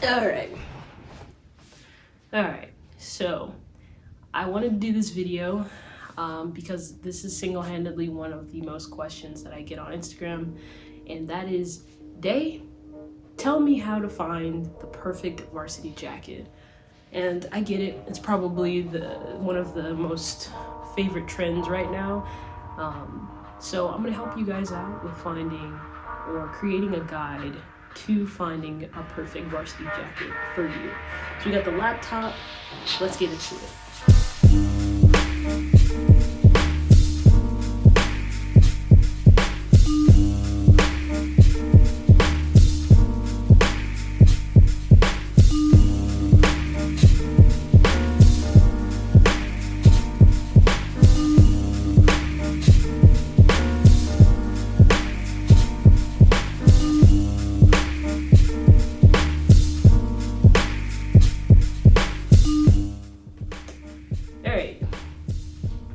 Alright, so I wanted to do this video because this is single-handedly one of the most questions that I get on Instagram, and that is, Day, tell me how to find the perfect varsity jacket. And I get it, it's probably one of the most favorite trends right now. So I'm gonna help you guys out with finding or creating a guide to finding a perfect varsity jacket for you. So we got the laptop, let's get into it.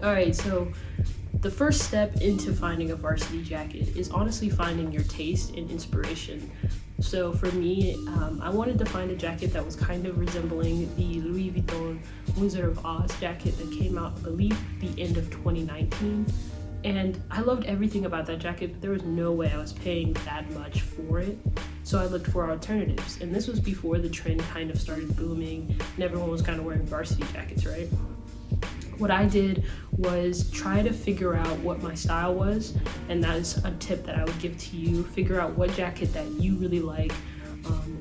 Alright, so the first step into finding a varsity jacket is honestly finding your taste and inspiration. So for me, I wanted to find a jacket that was kind of resembling the Louis Vuitton Wizard of Oz jacket that came out, I believe, the end of 2019. And I loved everything about that jacket, but there was no way I was paying that much for it. So I looked for alternatives. And this was before the trend kind of started booming and everyone was kind of wearing varsity jackets, right? What I did was try to figure out what my style was, and that is a tip that I would give to you. Figure out what jacket that you really like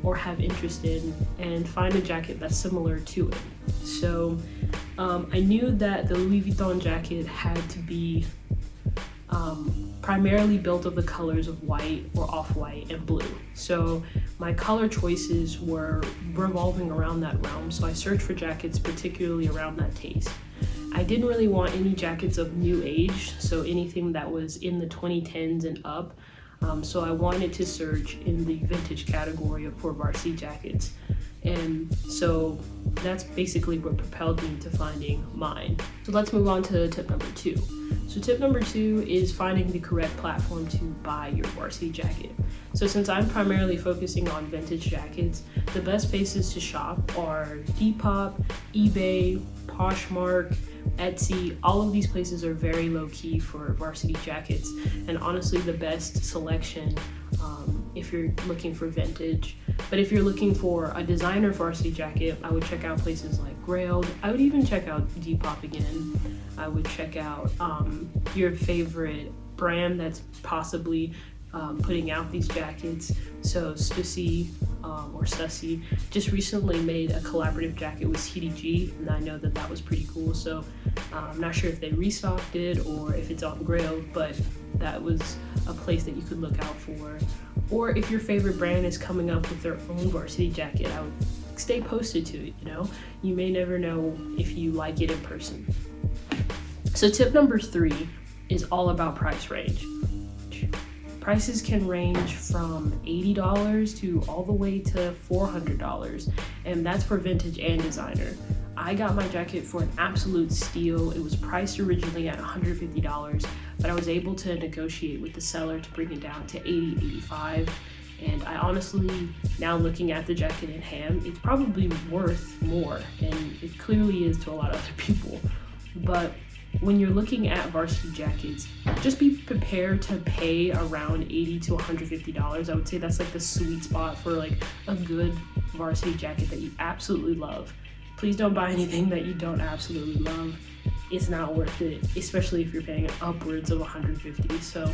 or have interest in, and find a jacket that's similar to it. So I knew that the Louis Vuitton jacket had to be primarily built of the colors of white or off-white and blue. So my color choices were revolving around that realm, so I searched for jackets particularly around that taste. I didn't really want any jackets of new age, so anything that was in the 2010s and up. So I wanted to search in the vintage category for varsity jackets. And so that's basically what propelled me to finding mine. So let's move on to tip number 2. So tip number 2 is finding the correct platform to buy your varsity jacket. So since I'm primarily focusing on vintage jackets, the best places to shop are Depop, eBay, Poshmark, Etsy. All of these places are very low-key for varsity jackets, and honestly the best selection if you're looking for vintage. But if you're looking for a designer varsity jacket, I would check out places like Grailed. I would even check out Depop again. I would check out your favorite brand that's possibly putting out these jackets. So Stussy or Stussy just recently made a collaborative jacket with CDG, and I know that was pretty cool. So I'm not sure if they restocked it or if it's on Grail, but that was a place that you could look out for. Or if your favorite brand is coming up with their own varsity jacket, I would stay posted to it, you know? You may never know if you like it in person. So tip number 3 is all about price range. Prices can range from $80 to all the way to $400, and that's for vintage and designer. I got my jacket for an absolute steal. It was priced originally at $150, but I was able to negotiate with the seller to bring it down to $80, $85. And I honestly, now looking at the jacket in hand, it's probably worth more, and it clearly is to a lot of other people. But when you're looking at varsity jackets, just be prepared to pay around $80 to $150. I would say that's like the sweet spot for like a good varsity jacket that you absolutely love. Please don't buy anything that you don't absolutely love. It's not worth it, especially if you're paying upwards of $150. So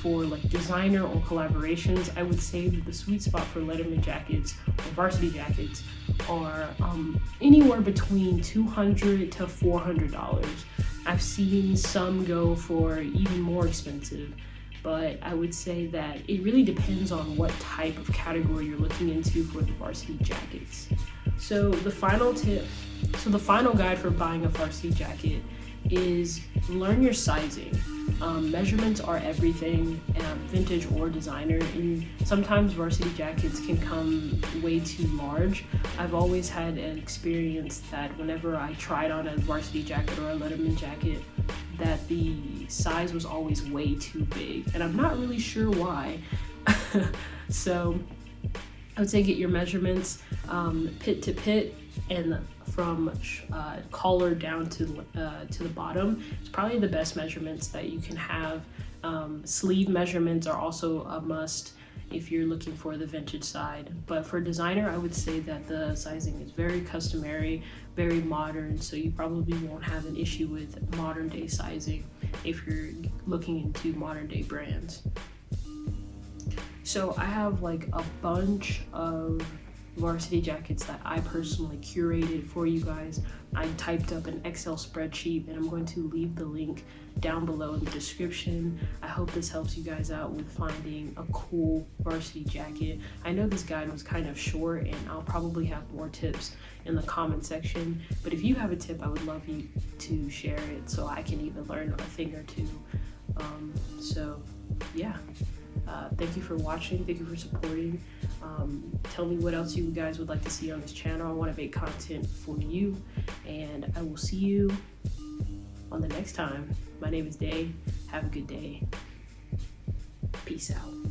for like designer or collaborations, I would say that the sweet spot for Letterman jackets or varsity jackets are anywhere between $200 to $400. I've seen some go for even more expensive, but I would say that it really depends on what type of category you're looking into for the varsity jackets. So the final guide for buying a varsity jacket is learn your sizing. Measurements are everything, vintage or designer, and sometimes varsity jackets can come way too large. I've always had an experience that whenever I tried on a varsity jacket or a Letterman jacket, that the size was always way too big, and I'm not really sure why. So I would say get your measurements pit to pit, and from collar down to the bottom. It's probably the best measurements that you can have. Sleeve measurements are also a must if you're looking for the vintage side. But for designer, I would say that the sizing is very customary, very modern, so you probably won't have an issue with modern day sizing if you're looking into modern day brands. So I have like a bunch of varsity jackets that I personally curated for you guys. I typed up an Excel spreadsheet, and I'm going to leave the link down below in the description. I hope this helps you guys out with finding a cool varsity jacket. I know this guide was kind of short, and I'll probably have more tips in the comment section, but if you have a tip, I would love you to share it so I can even learn a thing or two. So yeah. Thank you for watching. Thank you for supporting. Tell me what else you guys would like to see on this channel. I want to make content for you, and I will see you on the next time. My name is Day. Have a good day. Peace out.